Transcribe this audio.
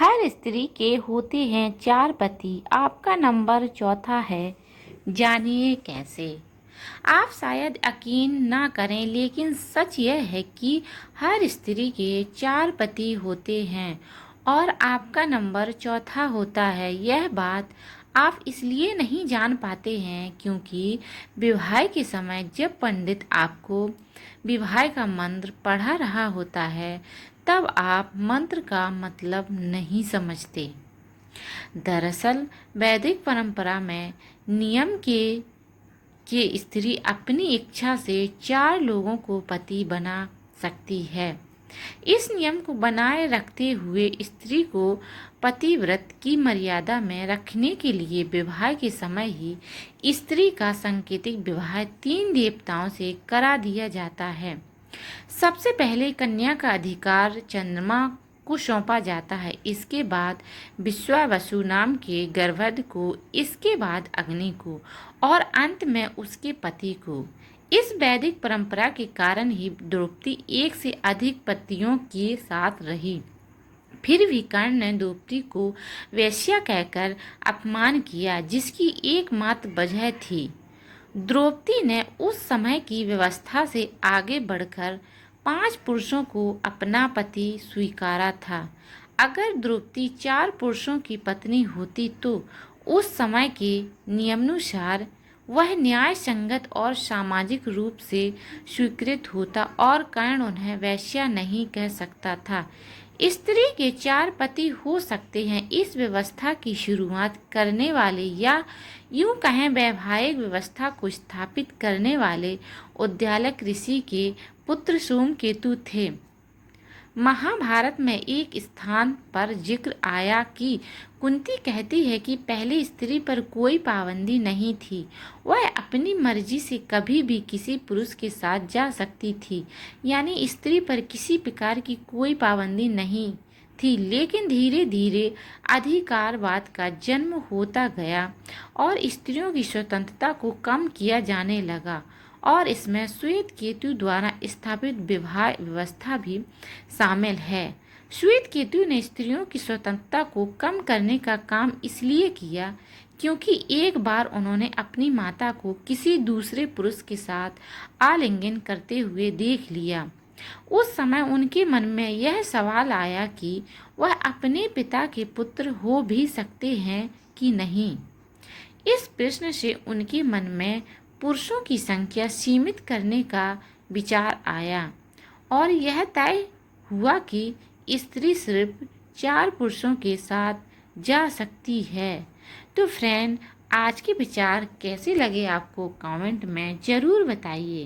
हर स्त्री के होते हैं 4 पति, आपका नंबर चौथा है, जानिए कैसे। आप शायद यकीन ना करें, लेकिन सच यह है कि हर स्त्री के 4 पति होते हैं और आपका नंबर चौथा होता है। यह बात आप इसलिए नहीं जान पाते हैं क्योंकि विवाह के समय जब पंडित आपको विवाह का मंत्र पढ़ा रहा होता है, तब आप मंत्र का मतलब नहीं समझते। दरअसल वैदिक परंपरा में नियम के स्त्री अपनी इच्छा से 4 लोगों को पति बना सकती है। इस नियम को बनाए रखते हुए स्त्री को पतिव्रत की मर्यादा में रखने के लिए विवाह के समय ही स्त्री का सांकेतिक विवाह 3 देवताओं से करा दिया जाता है। सबसे पहले कन्या का अधिकार चंद्रमा को सौंपा जाता है, इसके बाद विश्वावसु नाम के गर्भध को, इसके बाद अग्नि को और अंत में उसके पति को। इस वैदिक परंपरा के कारण ही द्रौपदी एक से अधिक पतियों के साथ रही। फिर भी कर्ण ने द्रौपदी को वेश्या कहकर अपमान किया, जिसकी एकमात्र वजह थी द्रौपदी ने उस समय की व्यवस्था से आगे बढ़कर 5 पुरुषों को अपना पति स्वीकारा था। अगर द्रौपदी 4 पुरुषों की पत्नी होती तो उस समय के नियमानुसार वह न्याय संगत और सामाजिक रूप से स्वीकृत होता और कर्ण उन्हें वैश्या नहीं कह सकता था। स्त्री के 4 पति हो सकते हैं। इस व्यवस्था की शुरुआत करने वाले या यूं कहें वैवाहिक व्यवस्था को स्थापित करने वाले उद्दालक ऋषि के पुत्र सोमकेतु थे। महाभारत में एक स्थान पर जिक्र आया कि कुंती कहती है कि पहले स्त्री पर कोई पाबंदी नहीं थी, वह अपनी मर्जी से कभी भी किसी पुरुष के साथ जा सकती थी, यानी स्त्री पर किसी प्रकार की कोई पाबंदी नहीं थी। लेकिन धीरे धीरे अधिकारवाद का जन्म होता गया और स्त्रियों की स्वतंत्रता को कम किया जाने लगा और इसमें श्वेत केतु द्वारा स्थापित विवाह व्यवस्था भी शामिल है। श्वेत केतु ने स्त्रियों की स्वतंत्रता को कम करने का काम इसलिए किया क्योंकि एक बार उन्होंने अपनी माता को किसी दूसरे पुरुष के साथ आलिंगन करते हुए देख लिया। उस समय उनके मन में यह सवाल आया कि वह अपने पिता के पुत्र हो भी सकते हैं कि नहीं। इस प्रश्न से उनके मन में पुरुषों की संख्या सीमित करने का विचार आया और यह तय हुआ कि स्त्री सिर्फ 4 पुरुषों के साथ जा सकती है। तो फ्रेंड, आज के विचार कैसे लगे आपको कमेंट में ज़रूर बताइए।